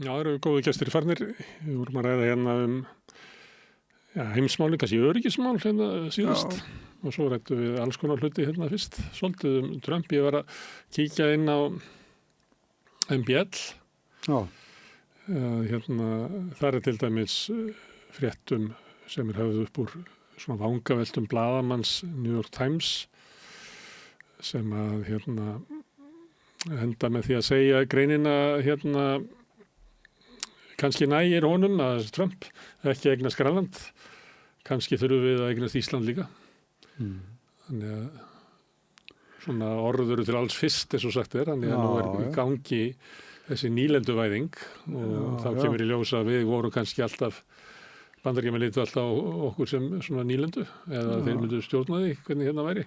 Já, það eru góðu gestir farnir. Við vorum að ræða hérna heimsmáli, kannski öryggismál hérna síðast. Já. Og svo rættum við alls konar hluti hérna fyrst. Svolítið Trump. Ég var að kíkja inn á MBL. Já. Hérna, þar til dæmis fréttum sem höfðu upp úr svona vangaveltum blaðamanns New York Times sem að hérna enda með því að segja greinina hérna kannski nægir honum að Trump ekki eignast Grænland, kannski þurfum við að eignast Ísland líka. Þannig að svona orður til alls fyrst eins og sagt þannig að nú í gangi þessi nýlenduvæðing og þá kemur í ljós að við vorum kannski alltaf Bandaríkjamenn litu alltaf á okkur sem svona nýlendu eða þeir myndu stjórna því hvernig hérna væri.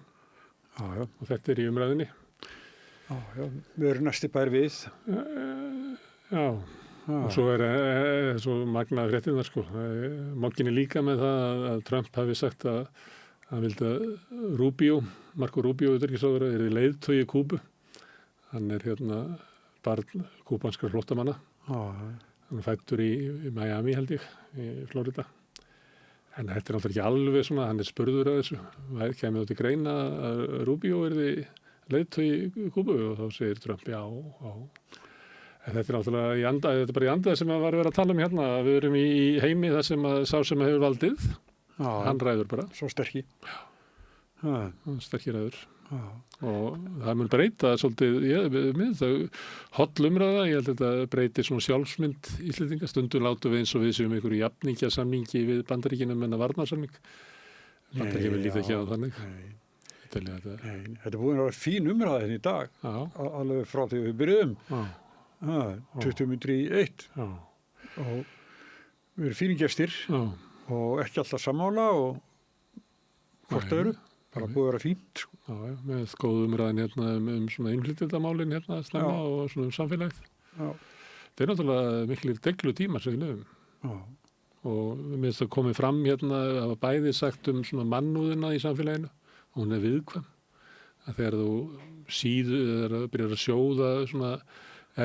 Og þetta í umræðinni. Við erum næsti bær við. Og svo svo magnaði fréttirnar sko. Mokkinni líka með það að Trump hafi sagt að hann vildi að Marco Rubio utanríkisráðherra yrði leiðtogi Kúbu. Hann hérna barn kúbanskra flóttamanna. Hann fæddur í Miami held ég, í Florida. En þetta náttúrulega ekki alveg svona, hann spurður að þessu. Það kemur þá til greina að Rubio yrði leiðtogi Kúbu og þá segir Trump já. En þetta náttúrulega þetta bara í anda sem var verið að tala hérna. Við erum í heimi þar sem sá sem hefur valdið, hann ræður bara. Svo sterkir. Sterkir ræður. Og það mun breyta svolítið, hollumræða, ég held að þetta breytir svona sjálfsmynd Íslendinga, stundum látum við eins og við séum einhverju jafningjasamningi við Bandaríkjunum en að varnarsamning. Bandaríkjunum líta ekki á þannig. Þetta búin að vera fín umræða í dag, alveg frá því við byrjuðum, 20 mínútur í 1. Og við erum fínir gestir og ekki alltaf sammála og hvort öðru. Bara búið að vera fínt. Með góðum ræðin hérna svona innflytjendamálin hérna snemma og svona samfélagið. Það náttúrulega miklir deglu tímar sem við lifum. Og mér finnst það komið fram hérna að bæði sagt svona mannúðina í samfélaginu. Hún viðkvæm. Að þegar þú byrjar að sjóða svona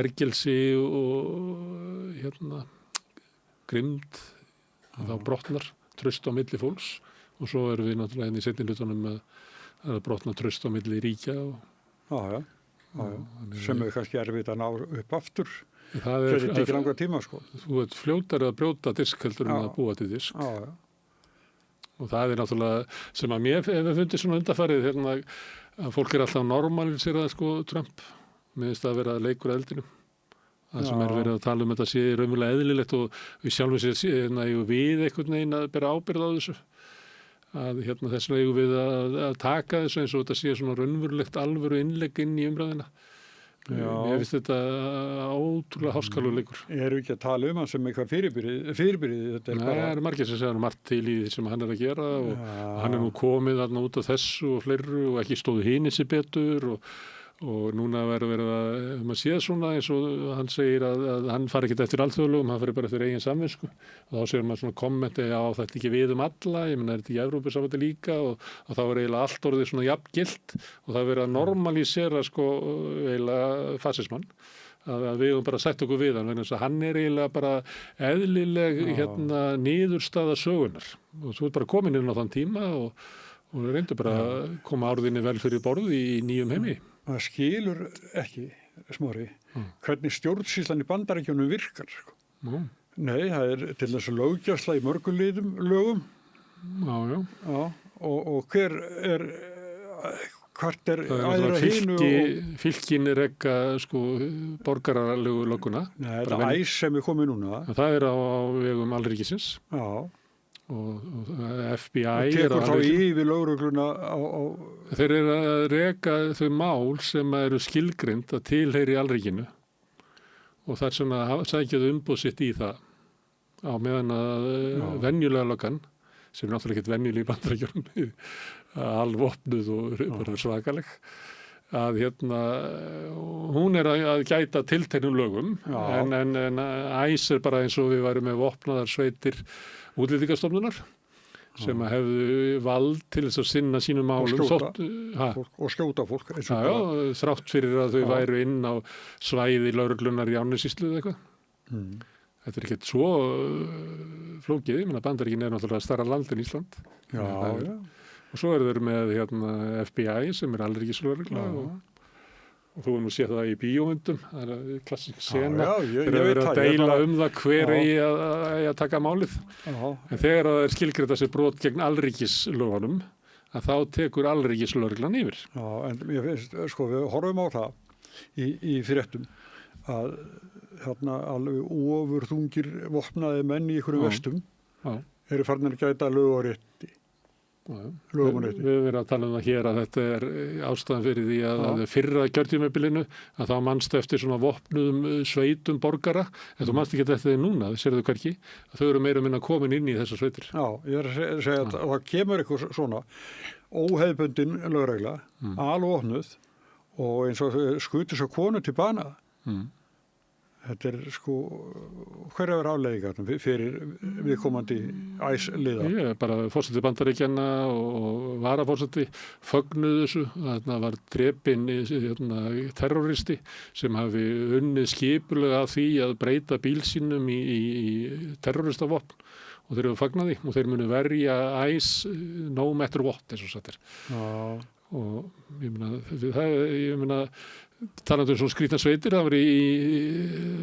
ergelsi og hérna grimmd, þá brotnar traust á milli fólks. Og svo erum við náttúrulega hérna í seinni hlutunum að brotna traust á milli ríkja. Sem kannski erfitt að ná upp aftur. Það er ekki langa tíma, sko. Þú ert fljótari að brjóta disk heldur en að búa til disk. Og það er náttúrulega sem að mér hefur fundið svona undanfarið hérna að fólk alltaf normalisera sko Trump. Mér finnst það að vera leikur að eldinum. Það sem verið að tala þetta sé raunverulega eðlilegt og við sjálfum sér við einhvern veginn að bera ábyrgð á þessu. Að hérna þess vegna eigum við að taka þessu eins og þetta sé svona raunverulegt alvöru innlegg inn í umræðina. Mér finnst þetta ótrúlega háskaluleikur. Erum við ekki að tala hann sem eitthvað fyrirbyrði? Það eru margir sem segja margt til í því sem hann að gera og hann nú komið þarna út af þessu og fleiru og ekki stóðu hini sér betur og núna verður að maður séð svona eins og hann segir að hann fari ekkert eftir alþjóðalögum, hann fari bara eftir eigin samvisku og þá segir maður svona kommenti þetta ekki við alla, ég menna þetta í Evrópusambandi líka og þá eiginlega allt orðið svona jafngilt og það verið að normalísera sko eiginlega fasismann að við höfum bara sagt okkur við hann vegna þess að hann eiginlega bara eðlileg hérna niðurstaða sögunar og þú ert bara komin inn á þann tíma og reyndu bara að koma árðinni vel fyrir borð í nýjum heimi. Það skilur ekki, Smári, hvernig stjórnsýslan í Bandaríkjunum virkar. Sko. Nei, það er til þess að löggæsla í mörgum lögum. Og hvert er æðra hinu fylkin rekka sko borgaralegu lögguna. Nei, það er æs sem er komið núna. Það er á vegum alríkisins. Og FBI og tekur þá yfir lögregluna Þeir eru að reka þau mál sem eru skilgreind að tilheyri alríkinu og það er svona að sækja umboð sitt í það á meðan að venjulega löggan sem er náttúrulega ekkert venjuleg í Bandaríkjunum alvopnuð og bara svakaleg að hérna hún er að gæta tilteknum lögum en æs er bara eins og við værum með vopnaðar sveitir útlendingastofnunar sem hefðu vald til þess að sinna sínum málum og skjóta fólk þrátt fyrir að þau væru inn á svæði lögreglunar í Árnessýslu eða eitthvað Þetta ekkert svo flókið, Bandaríkin náttúrulega stærra land en Ísland. Já. Og svo eru þeir með FBI sem alríkislögregla og þú nú séð það í bíómyndum, það klassísk sena, þeir eru verið að deila það hver eigi að taka málið. En þegar það skilgreint þessi brot gegn alríkislögunum, að þá tekur alríkislögreglan yfir. Já, en ég finnst, við horfum á það í fréttum að alveg ofurþungir vopnaði menn í einhverjum vestum eru farnir að gæta lög og rétti. Við höfum verið að tala það hér að þetta ástæðan fyrir því að fyrra kjörtímabilinu að þá manstu eftir svona vopnuðum sveitum borgara, en þú manstu ekki eftir því núna, það sérðu hverki, að þau eru meira minna komin inn í þessar sveitir. Já, ég er að segja að það kemur eitthvað svona óhefðbundin lögregla, alvopnuð og eins og skutu svo konu til bana. Þetta hver er afleiðingarnar fyrir viðkomandi æsliða? Ég bara forseti Bandaríkjanna og varaforseti fögnuðu þessu. Þarna var drepinn terroristi sem hafi unnið skipulega að því að breyta bíl sínum í terroristavopn og þeir eru fagnaði og þeir munu verja æs no matter what, eins og sagt er. Og ég meina talandi svo skrýtna sveitir, það var í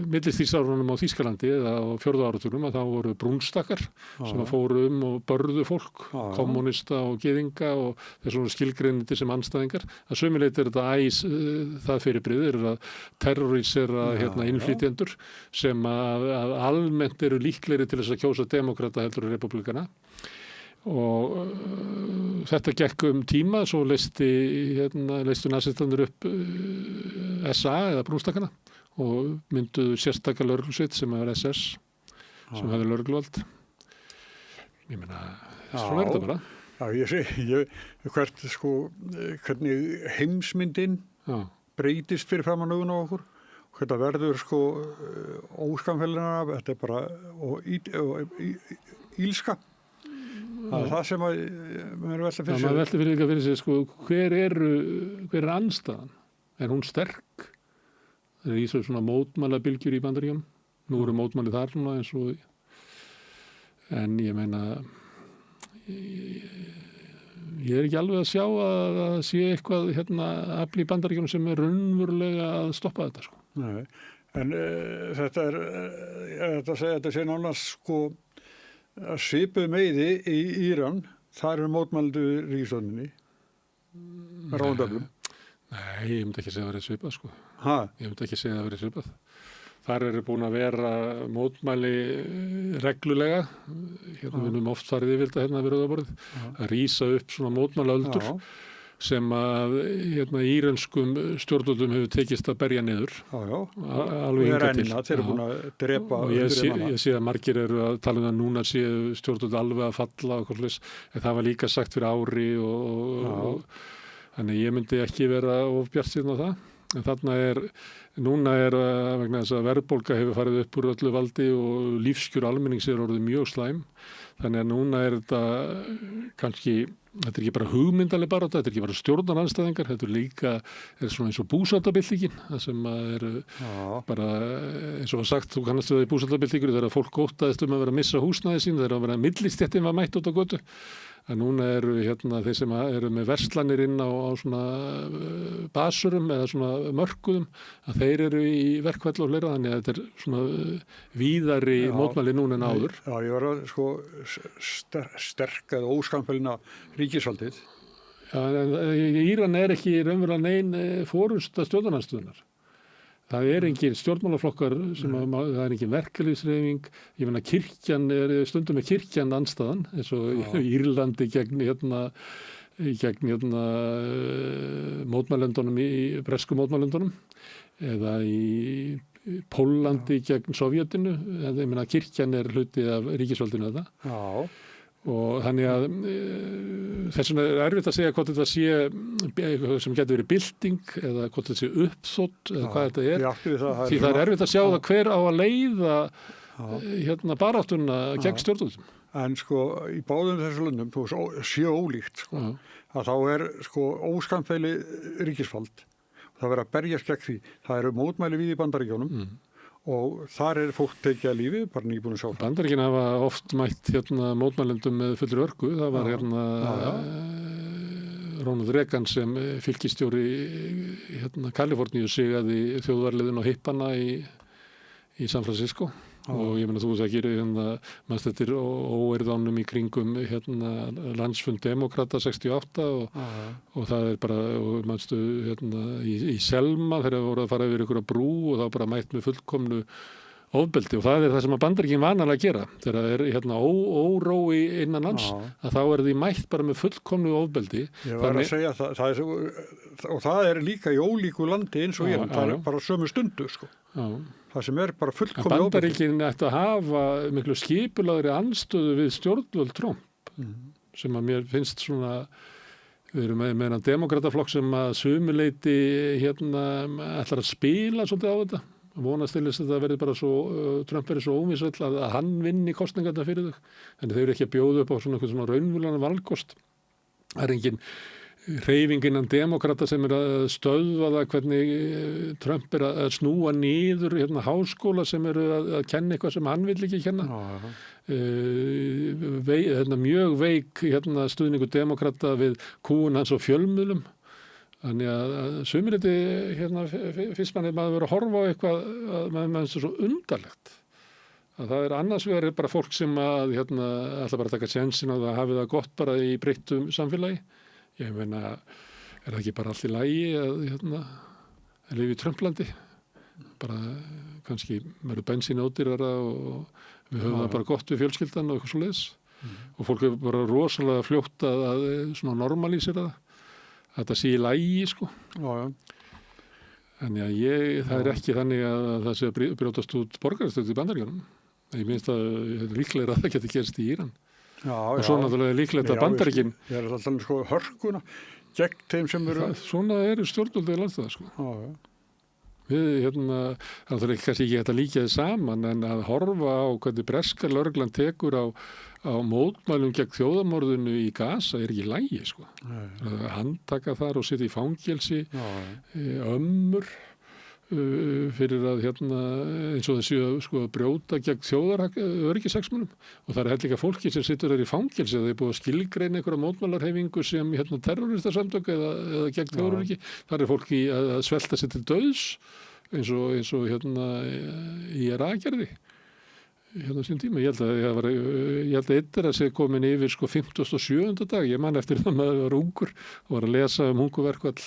millistríðsárunum á Þýskalandi eða á 4. áratugnum að þá voru brúnstakkar sem fóru og börðu fólk, kommunista og gyðinga og þessum skilgreindir sem andstæðingar. Að sömuleyti þetta æs það fyrirbrigði að terrorísera innflytjendur sem að almennt eru líklegri til þess að kjósa demokrata heldur en republikana. Og þetta gekk tíma, svo leistu nazistanir upp SA eða brúnstakkana og mynduðu sérstakka lögreglusveit sem var SS sem hafði lögregluvald. Ég meina, svona er þetta bara. Já, ég sé, hvernig heimsmyndin breytist fyrir framan augun á okkur. Þetta verður óskamfélina, þetta er bara ílska. Það sem að maður velta fyrir sig. Maður velta fyrir sig, hver er andstaðan? Er hún sterk? Það í svona mótmælabylgjur í Bandaríkjunum. Nú eru mótmæli þar svona eins og en ég meina ég er ekki alveg að sjá að það sé eitthvað afl í Bandaríkjunum sem er raunverulega að stoppa þetta. Nei, en þetta sé nánast að svipuð meiði í Íran, þar eru mótmældu ríkisstjórninni, rándöflum. Nei, ég myndi ekki segja að það verið svipað, Ég myndi ekki segja að það verið svipað. Þar eru búin að vera mótmæli reglulega, við höfum oft farið yfir þetta við rauðaborðið, að rísa upp svona mótmælaöldur sem að írönskum stjórnvöldum hefur tekist að berja niður. Alveg hingað til. Þeir eru búin að drepa. Og ég sé að margir eru að tala að núna séu stjórnvöld alveg að falla og en það var líka sagt fyrir ári og þannig ég myndi ekki vera of bjartsýnn á það. En núna er vegna þess að verðbólga hefur farið upp úr öllu valdi og lífskjör almennings er orðið mjög slæm. Þannig að núna er þetta kannski, þetta er ekki bara hugmyndaleg barátta, þetta er ekki bara stjórnarandstæðingar, þetta er líka svona eins og búsátabyltingin, það sem er bara, eins og var sagt, þú kannast við það í búsátabyltingur þegar fólk óttaðist að vera að missa húsnæði sín, þegar að vera millistéttin var mætt út á götu. En núna eru þeir sem eru með verslanir inn á svona basurum eða svona mörkuðum, að þeir eru í verkfall og fleira, þannig að þetta er svona víðari mótmæli núna en áður. Já, ég var að sterk eða óskamfélina ríkisvaldið. Já, en Íran er ekki raunverulega nein forusta stjórnarandstöðunar. Það er engin stjórnmálaflokkar það er engin verkalýðshreyfing. Ég meina kirkjan stundum með kirkjan andstæðan eins og Írlandi gegn mótmælendunum í bresku mótmælendunum eða í Póllandi gegn Sovjetinu. Ég meina kirkjan er hluti af ríkisvaldinu þetta. Já. Og þannig að þess vegna er erfitt að segja hvort þetta sé eitthvað sem getur verið bylting eða hvort þetta sé uppþótt eða hvað þetta er. Því það er erfitt að sjá það hver á að leiða baráttuna gegn stjórnvöldum. En í báðum þessu löndum, þú sé ólíkt, að þá er óskamfeili ríkisvald. Það verður að berjast gegn því. Það eru mótmæli við í Bandaríkjunum og þar fólk tekið að lífi, bara nýbúin að sjá það. Bandaríkin hafa oft mætt mótmælendum með fullri örgu. Það var Ronald Reagan sem fylkisstjóri Kaliforníu sigaði þjóðvarliðin og hippana í San Francisco. Og ég meina þú þekkir mannst þetta óeirðánum í kringum landsfund demokrata 68 og það bara, og mannstu í Selma þegar voru að fara yfir ykkur að brú og það bara mætt með fullkomnu ofbeldi og það það sem að Bandaríkin vanalega gera þegar það órói innan lands að þá því mætt bara með fullkomnu ofbeldi. Ég var að segja það og það líka í ólíku landi eins og ég, það bara sömu stundu sko. Það sem bara fullkomið ofbeldi. Bandaríkin ættu að hafa miklu skipulagðri andstöðu við stjórnvöld Trump sem að mér finnst svona, við erum með demokrataflokk sem að sumuleyti ætlar að spila svolítið á þetta. Vonast til þess að það verði bara svo, Trump verði svo ómissvöld að hann vinni kosningarna fyrir þau. En þeir eru ekki að bjóða upp á svona raunvöldana valkost. Það engin hreyfing innan demokrata sem að stöðva það hvernig Trump að snúa niður háskóla sem eru að kenna eitthvað sem hann vill ekki kenna. Mjög veik stuðningu demokrata við kúgun hans og fjölmiðlum. Þannig að sumriti fyrst manni maður verið að horfa á eitthvað að maður finnst svo undarlegt. Að það annars vegar bara fólk sem að ætla bara að taka sénsinn á það að hafi það gott bara í breyttum samfélagi. Ég meina, það ekki bara allt í lagi að lifa í Trumplandi? Bara kannski verður bensín ódýrara og við höfum það bara gott við fjölskyldan og eitthvað svoleiðis. Og fólk bara rosalega fljótt að svona normalísera það. Þetta sé í lagi, sko. Þannig að það ekki þannig að það sé að brjótast út borgarastöð í Bandaríkjunum. Ég minnst að líklega að það geti gerst í Íran. Og svo náttúrulega líklegt að Bandaríkin. Ég alltaf sko hörkuna gegn þeim sem eru. Svona stjórnvöldið landstöða, sko. Við, það er kannski ekki hægt að líka þið saman en að horfa á hvernig breska lögreglan tekur á mótmælum gegn þjóðamorðinu í Gaza ekki í lagi, sko. Að handtaka þar og sitja í fangelsi, ömmur fyrir að eins og þessi sko brjóta gegn öryggishagsmunum og það heldur líka fólki sem situr þar í fangelsi að þeir búið að skilgreina einhverja mótmælarhefingu sem terroristasamtök eða gegn þjóðaröryggi. Þar fólki að svelta sig til dauðs eins og í Iragerði sín tíma. Ég held að eitt að sé komin yfir sko 57. dag. Ég man eftir það maður var ungur og var að lesa hunguverkvall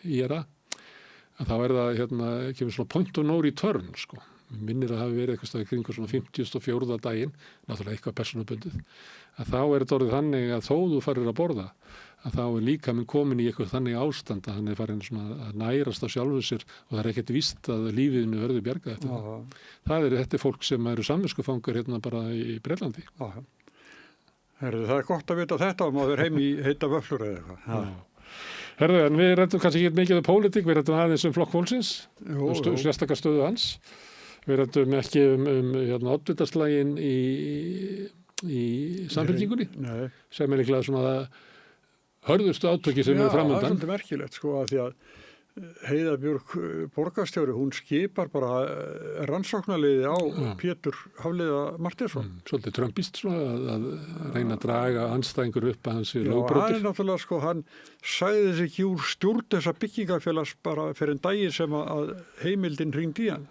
í Irak. Að þá það kemur svona point of no return, sko. Mér minnir að hafi verið eitthvað staði kringu svona 54. daginn, náttúrulega eitthvað persónubundið, að þá þetta orðið þannig að þó þú farir að borða, að þá líka minn komin í eitthvað þannig ástand að hann farin svona að nærast á sjálfu sér og það ekkert víst að lífiðinu verði bjargað eftir það. Þetta fólk sem eru samviskufangar bara í Bretlandi. Það gott að vita þetta og maður heim í heita vöflur eða eitthvað. Herðu, en við ræddum kannski ekki mikið pólitík, við ræddum aðeins Flokk fólksins og sérstakar stöðu hans. Við ræddum ekki oddvitarslaginn í Samfylkingunni, sem líklega svona hörðustu átöki sem fram undan. Það svolítið merkilegt, sko, að því að Heiða Björg borgarstjóri, hún skipar bara rannsóknarliði á Pétur Hafliða Marteinsson. Svolítið trumpist svona að reyna að draga andstæðingur upp að hans í lögbrotir. Hann náttúrulega, sko, hann sagði þessi ekki úr stjórn þessa byggingafélags bara fyrir en daginn sem að heimildin hringdi í hann.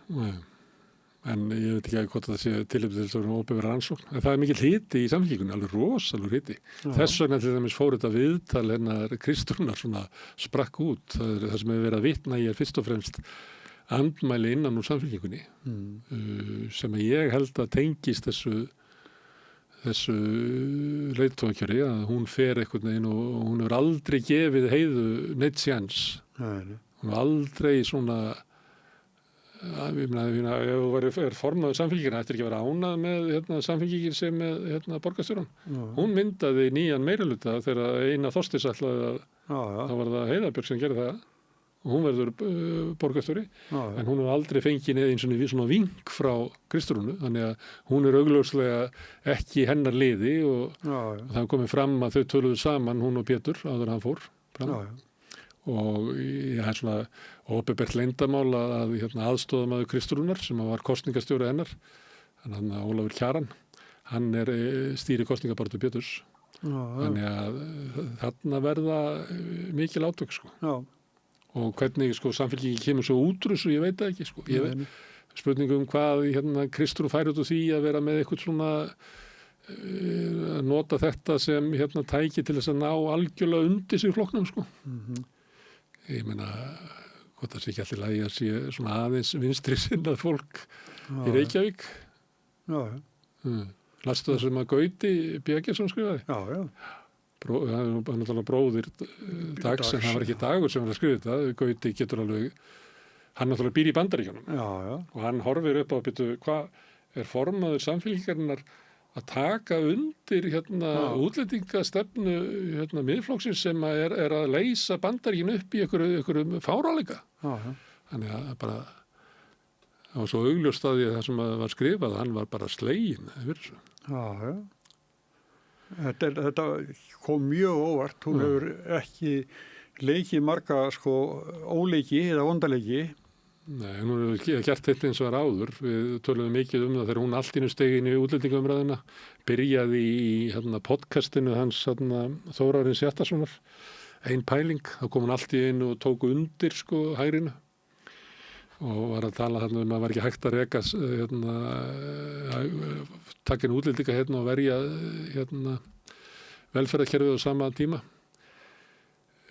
En ég veit ekki hvort það sé tilefni til þess að óbefra rannsókn. En það mikil hiti í Samfylkingunni, alveg rosalur hiti. Þess vegna til dæmis fór þetta viðtal hennar Kristrúnar svona sprakk út. Það sem hefur verið að vitna í fyrst og fremst andmæli innan úr Samfylkingunni sem ég held að tengist þessu leiðtogakjöri að hún fer einhvern veginn og hún hefur aldrei gefið Heiðu neitt séns. Hún hefur aldrei svona ef þú formaður Samfylkinguna ættir ekki að vera ánað með Samfylkingin sem með borgarstjórann. Hún myndaði nýjan meirihluta þegar Einar Þorsteins ætlaði að þá var það Heiða Björg sem gerði það og hún verður borgarstjóri en hún hefur aldrei fengið eins og svona vink frá Kristrúnu þannig að hún augljóslega ekki í hennar liði og það komið fram að þau töluðu saman hún og Pétur áður en hann fór fram. og það er svona opinbert leyndamál að aðstoðarmaður Kristrúnar sem var kosningastjóri hennar, hann Ólafur Kjaran, hann stýri kosningabaráttu Péturs. Þannig að þarna verða mikil átök sko. Og hvernig sko samfélkingin kemur svo út úr þessu, ég veit það ekki sko. Ég veit spurningum hvað Kristrún fær út úr því að vera með eitthvað svona nota þetta sem tæki til þess að ná algjörlega undir sig flokknum sko. Ég meina hvort það sé ekki allir lagi að sé svona aðeins vinstri sinnað fólk í Reykjavík. Lastu það sem að Gauti Björgjesson skrifaði? Já. Hann er náttúrulega bróðir Dags, en það var ekki Dagur sem var að skrifa þetta. Gauti getur alveg, hann náttúrulega býr í Bandaríkjunum. Og hann horfir upp á að byrja, hvað formaður samfélkingarinnar að taka undir útlendingastefnu miðflokksins sem að leysa Bandaríkin upp í einhverjum fáráleika. Þannig að bara það var svo augljóst að því að það sem var skrifað, hann var bara sleginn yfir þessu. Þetta kom mjög óvart. Hún hefur ekki leikið marga sko óleiki eða vondaleiki. Nei, hún hefur gert þetta eins og var áður. Við töluðum mikið það þegar hún allt í einu steig inn í útlendingaumræðuna, byrjaði í podcastinu hans Þórarins Hjartarsonar, ein pæling, þá kom hún allt í einu og tók undir sko hægrinu og var að tala að það var ekki hægt að reka taka inn útlendinga og verja velferðarkerfið á sama tíma.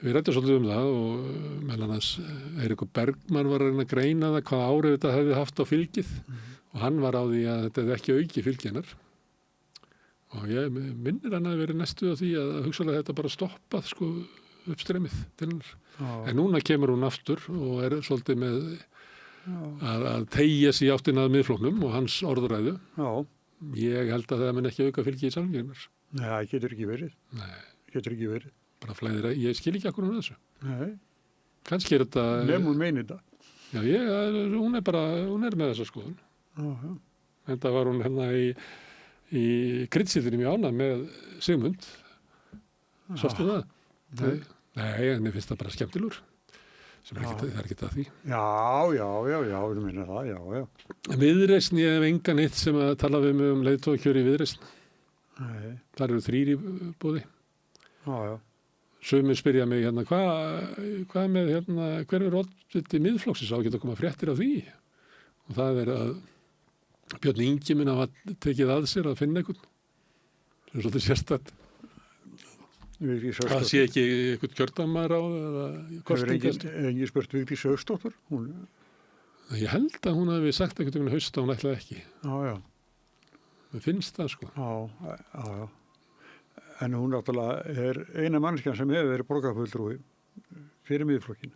Við ræddum svolítið það og meðal annars Eiríkur Bergmann var að reyna að greina það hvað áhrif þetta hefði haft á fylgið og hann var á því að þetta hefði ekki aukið fylgi hennar. Og ég minnir hann að verið næstu á því að hugsalega þetta bara stoppað sko uppstreymið til hennar. En núna kemur hún aftur og svolítið með að teygja sig í áttina að miðflokknum og hans orðræðu. Ég held að það mun ekki auka fylgi í samfélaginu. Nei, það getur ekki verið. Getur ekki verið. Bara flæðir að, ég skil ekki akkur um þessu. Nei. Kannski þetta... Nefnum meinir það. Já, hún með þessa skoðun. Þetta var hún í kryddsíðinum í ána með Sigmund. Sástu það? Nei, en ég finnst það bara skemmtilegur. Sem það er ekki það því. Já, þú meina það, já. Viðreisn, ég hef engan eitt sem að tala við mig leiðtogakjör í Viðreisn. Nei. Þar eru 3 í boði. Já. Sumir spyrja mig hvað með hver oddviti miðflokksins á geta koma fréttir af því? Og það að Björn Ingi minn hafa tekið að sér að finna einhvern. Það er svolítið sérstætt. Það sé ekki einhvern kjördæmar á eða kostingast. Hefur engin spurt Vigdísi Hauksdóttur? Ég held að hún hafi sagt einhvern veginn haust að hún ætlaði ekki. Já. Það finnst það sko. Já. En hún náttúrulega eina manneskjan sem hefur verið borgarfulltrúi fyrir miðflokkinn.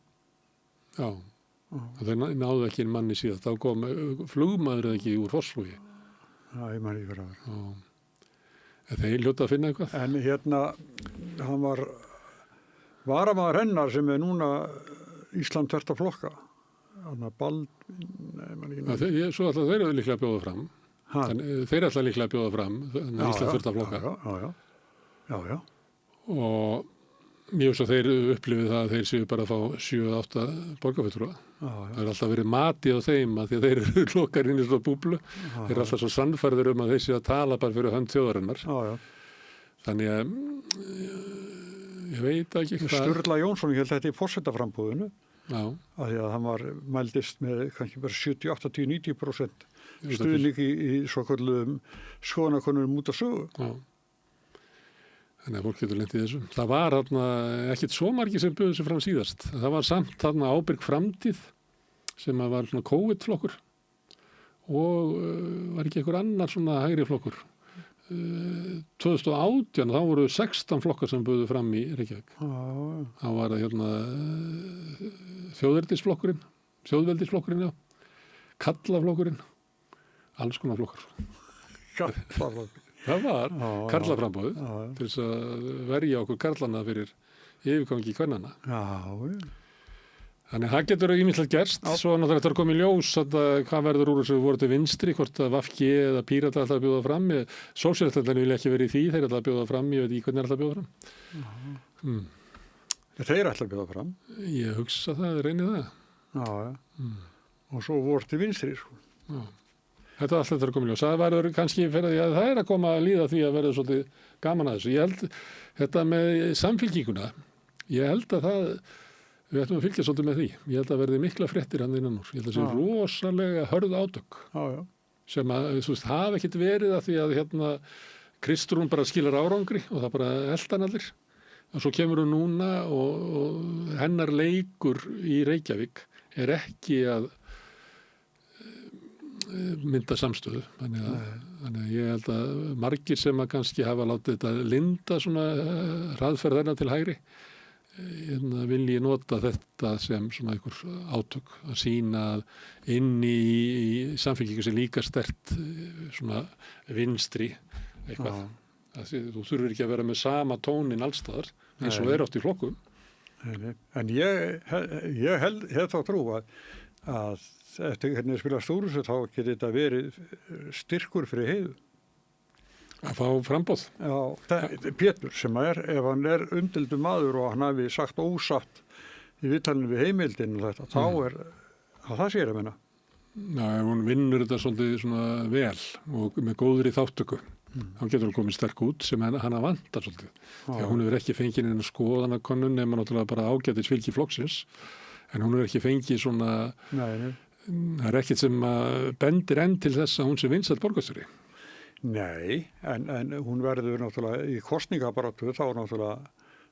Já. Það náðu ekki einn manni síðan. Þá kom flugmaður ekki úr Fossvogi. Já, ég man ekki verið að vera. Þeir hljóta að finna eitthvað. En hann var varamaður hennar sem núna Ísland þvert að flokka. Svo alltaf þeir eru líklega að bjóða fram. Þeir alltaf líklega að bjóða fram Ísland þvert að flokka. Já. Og mjög svo þeir upplifið það að þeir séu bara að fá 7-8 borgarfulltrúa. Það er alltaf verið mati á þeim að því að þeir eru lokar inn í svona búblu. Þeir eru alltaf svo sannfærður að þeir séu að tala bara fyrir hönd þjóðarinnar. Þannig að ég veit ekki hvað... Sturla Jónsson held þetta í forsetaframbúðinu. Af því að hann mældist með kannski bara 70, 80, 90% stuðning í svokölluðum skoðanakönnunum út af sögu. Þannig að fólk getur lent í þessu. Það var ekkert svo margir sem buðu sig fram síðast. Það var samt Ábyrg framtíð sem var svona COVID-flokkur og var ekki einhver annar svona hægri flokkur. 2018 þá voru 16 flokkar sem buðu fram í Reykjavík. Þá var það þjóðveldisflokkurinn, já, kallaflokkurinn, alls konar flokkar. Kallaflokkurinn. Það var karlaframbóð til þess að verja okkur karlana fyrir yfirgangi kvennana. Þannig að það getur ýmislegt gerst. Svo náttúrulega þetta komið í ljós hvað verður úr þessu voru til vinstri, hvort að VG eða Pírata ætla að bjóða fram. Sósíalistarnir vilja ekki verið í því, þeir ætla að bjóða fram, ég veit ekki hvernig þeir ætla að bjóða fram. Þeir ætla að bjóða fram. Ég hugsa það, reyni það. Já. Og svo voru til vinstri, sko. Já. Þetta er allt þetta að koma í ljós. Það verður kannski fyrir því að það er að koma að líða því að verða svolítið gaman að þessu. Ég held þetta með samfylkinguna, ég held að það, við ætlum að fylgja svolítið með því. Ég held að verði mikla fréttir hann innan úr. Ég held að það sé rosalega hörð átök. Já. Sem að, þú veist, hafa ekkert verið að því að Kristrún bara skilar árangri og það bara eldan allir. Og svo kemur hún núna og hennar leikur í Reykjavík er ekki að mynda samstöðu. Þannig að ég held að margir sem að kannski hafa látið þetta linda svona hraðferð hennar til hægri vilji nota þetta sem svona einhver átök að sýna inni í samfélkingu sem líka sterkt svona vinstri eitthvað. Þú þurfir ekki að vera með sama tónin allstaðar eins og er oft í flokkum. En ég hef þá trú að eftir hvernig ég spila Stórhúsi þá getur þetta verið styrkur fyrir Heiðu. Að fá framboð? Já, Pétur sem ef hann er umdeildur maður og hann hafi sagt ósatt í viðtalinu við Heimildin og þetta, þá að það sér að menna. Já, ef hún vinnur þetta svolítið svona vel og með góðri þáttöku, þá getur hún komið sterk út sem hana vantar svolítið. Þegar hún hefur ekki fengið neina skoðanakönnun nema náttúrulega bara ágætis fylgi flokksins, en hún hefur ekki fengið svona, það er ekkert sem bendir enn til þess að hún sé vinsæll borgarstjóri. Nei, en hún verður náttúrulega í kosningabaráttu þá náttúrulega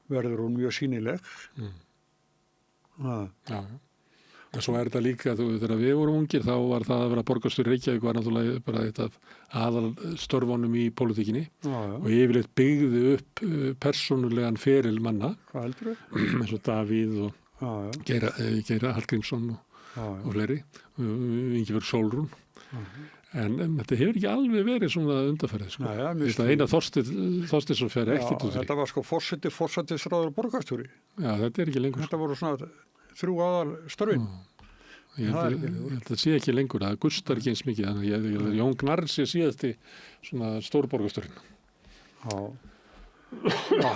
verður hún mjög sýnileg. Já. En svo er þetta líka, þegar við vorum ungir þá var það að vera borgarstjóri Reykjavík var náttúrulega bara eitt af aðalstörfunum í pólitíkinni og yfirleitt byggði upp persónulegan feril manna. Hvað heldur þau? Eins og Davíð og Geira Hallgrímsson og fleiri, Ingibjörg Sólrún. En þetta hefur ekki alveg verið svona undanferðið. Sko. Þetta eina Þorsteinsson fer ekkert út í. Þetta var sko forsætisráður og borgarstjóri. Já, þetta er ekki lengur. Þetta voru svona 3 aðal störfin. Ég held að það sé ekki lengur, það gustar ekki eins mikið. Þannig að Jón Gnarr sé síðasti svona stórborgarstjórin. Já,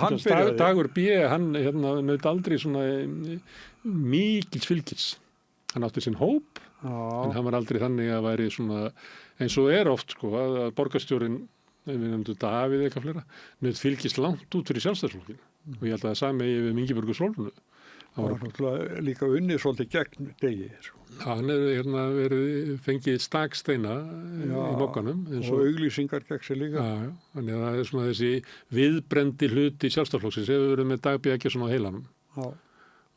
hann byrjaði. Dagur B, hann naut aldrei svona mikils fylgis. Hann átti sinn hóp, en hann var aldrei þannig að væri svona, eins og er oft sko, að borgarstjórin, við nefndum Davíð eitthvað fleira, naut fylgis langt út fyrir Sjálfstæðisflokkinn. Og ég held að það sami yfir Ingibjörgu Sólrúnu. Það var náttúrulega líka unnið svolítið gegn degi. Hann hefur verið fengið staksteina í mokkanum. Og auglýsingar gegn sig líka. Já, þannig að það er svona þessi viðbrendi hluti Sjálfstæðisflokksins hefur verið með Dag B. Eggertsson á heilanum. Já.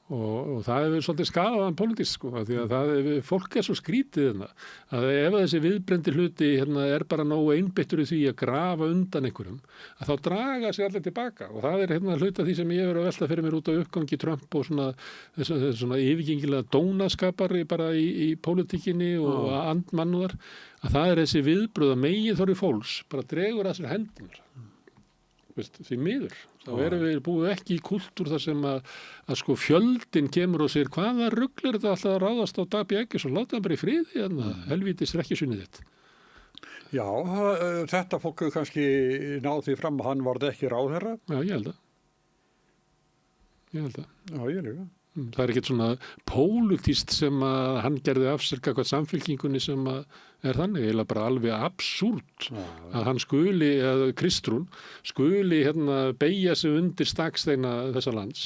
Og það hefur svolítið skadaðan pólitískt sko, því að fólk er svo skrítið hérna, að ef þessi viðbrendi hluti er bara nógu einbeittur í því að grafa undan einhverjum, að þá draga sig allir tilbaka og það er hluta því sem ég verið að velta fyrir mér út á uppgangi Trump og svona yfirgengilega dónaskapar bara í pólitíkinni og andmannúðar, að það er þessi viðbröð að megið þorri fólks bara dregur að sér hendunar. Því miður. Þá erum við búið ekki í kultúr þar sem að sko fjöldin kemur og segir hvaða rugl er þetta alltaf að ráðast á Dag B. Eggertsson, láta hann bara í friði helvítis rekkjusvinnið þitt. Já, þetta fólk hefur kannski náð því fram að hann varð ekki ráðherra. Já, ég held að. Já, ég líka. Það er ekkert svona pólitískt sem að hann gerði af sér hvað samfylkingunni sem að er þannig, eiginlega bara alveg absúrt að hann skuli, eða Kristrún skuli beygja sig undir staksteina þessa lands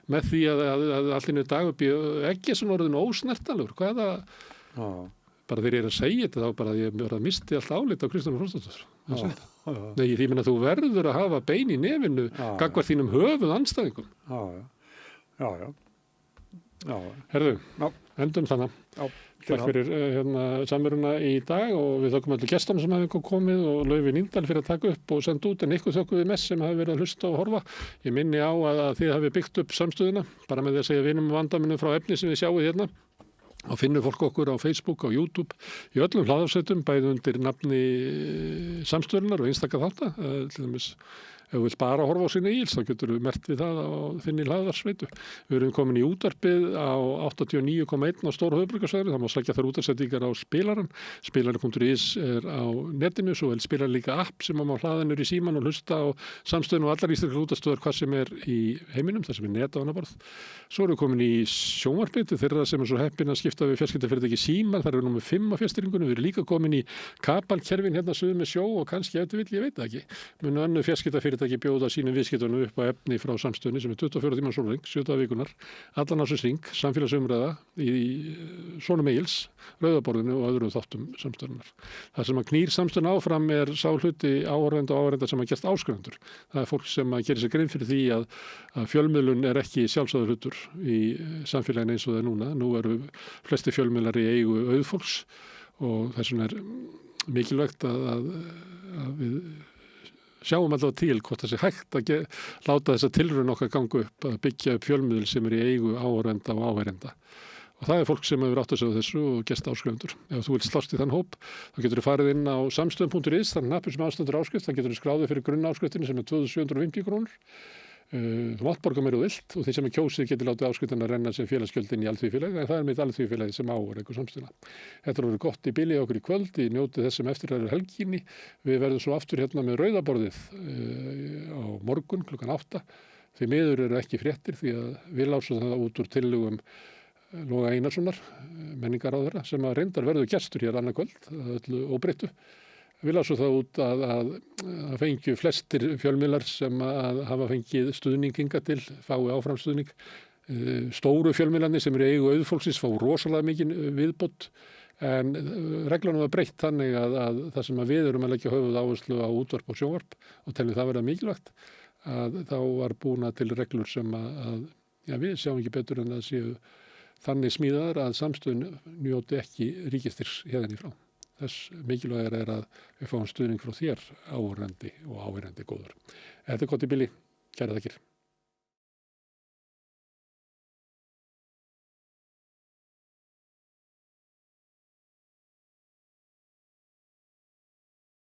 með því að allir Dagur B. Eggertsson orðin ósnertanlegur. Hvaða bara þegar ég er að segja þetta þá bara að ég bara misti allt álit á Kristrúnu Frostadóttur. Nei, því að þú verður að hafa bein í nefinu gagnvart þínum höfuð andstæðingum. Já. Herðu, endum þannig. Takk fyrir samveruna í dag og við þökkum allir gestunum sem hafa komið og Laufey Líndal fyrir að taka upp og senda út en ykkur þökkum við mest sem hafi verið að hlusta og horfa. Ég minni á að þið hafi byggt upp samstöðuna bara með því að segja vinum vandaminu frá efni sem við sjáum hérna og finnur fólk okkur á Facebook, á YouTube, í öllum hlaðarsveitum, bæði undir nafni samstöðunar og einstaka þátta, til dæmis Ef þú vilt bara horfa á sína Egils, þá getur þú mert við það á þinni hlaðarsveitu. Við erum komin í útvarpið á 89,1 á stóra höfuðborgarsvæðinu, það má sækja þar útvarpsendingar á spilarann. Spilarinn.is er á netinu, svo vel spilar líka app sem má hlaða niður í síman og hlusta á samstöðun og allar íslenskar útvarpsstöðvar hvað sem er í heiminum, það sem er net á annað borð. Svo erum við komin í sjónvarpið til þeirra sem er svo heppin að skipta við fjarskiptafyrirtæki Síma, þar erum við númer 5 á fjarstýringunni. Við erum líka komin í kabelkerfin hérna suður með sjó og kannski ef þið vill, ég veit það ekki. Munu önnur fjarskiptafyrirtæki bjóða sínum viðskiptunum upp á efni frá samstöðunni sem er 24 tíma sólarhring, 7 daga vikunar, allan ársins hring, samfélagsumræða í sonum Egils, Rauðaborðinu og öðrum þáttum samstöðunnar. Það sem að knýr samstöðun áfram er sá hluti áhorfenda og áhorfenda sem að gerst áskrifundur. Það er fólk sem að gerir sér grein fyrir því að fjölmiðlun er ekki sjálfsagður hlutur í samfélaginu eins og það er núna. Nú eru flesti fjölmiðlar í eigu auðfólks og þess vegna er mikilvægt að við sjáum alltaf til hvort það sé hægt að láta þessa tilraun okkar ganga upp, að byggja upp fjölmiðl sem er í eigu áhorfenda og áheyrenda. Og það er fólk sem hefur átt að segja þessu og gesta áskrifundur. Ef þú vilt slást í þann hóp, þá getur þú farið inn á samstöðun.is, þannig hnappur sem aðstendur áskrift, þannig getur þú skráðið fyrir grunnáskriftinu sem er 2.750 krónur. Þú mátt borga meira og vilt og þeir sem er kjósið getur látið áskriftina renna sem félagsgjöldin í alþýðufélagi, en það er mitt alþýðufélagi sem áreikur samstöðuna. Þetta er orðið gott í bili okkur í kvöld, í njótið þess sem eftir er helginni. Við verðum svo aftur hérna með Rauðaborðið á morgun klukkan 8. Því miður eru ekki fréttir því að við lásum það út úr tillögum Loga Einarssonar, menningarráðherra, sem að reyndar verður gestur hér annað kvöld, öllu óbreyttu. Við lásum það út að fengju flestir fjölmiðlar sem að hafa fengið stuðning hingað til, fái áfram stuðning. Stóru fjölmiðlarnir sem eru í eigu auðfólksins fá rosalega mikið viðbót, en reglunum var breytt þannig að það sem að við erum að leggja höfuð áherslu á útvarp og sjónvarp og teljum það verða mikilvægt, að þá var búna til reglur sem að við sjáum ekki betur en að séu þannig smíðaðar að samstöðun njóti ekki ríkisstyrks hérðan í frá. Þess mikilvægara er að við fáum stuðning frá þér áhorfandi og áheyrandi góður. Þetta er gott í bili. Kærar þakkir.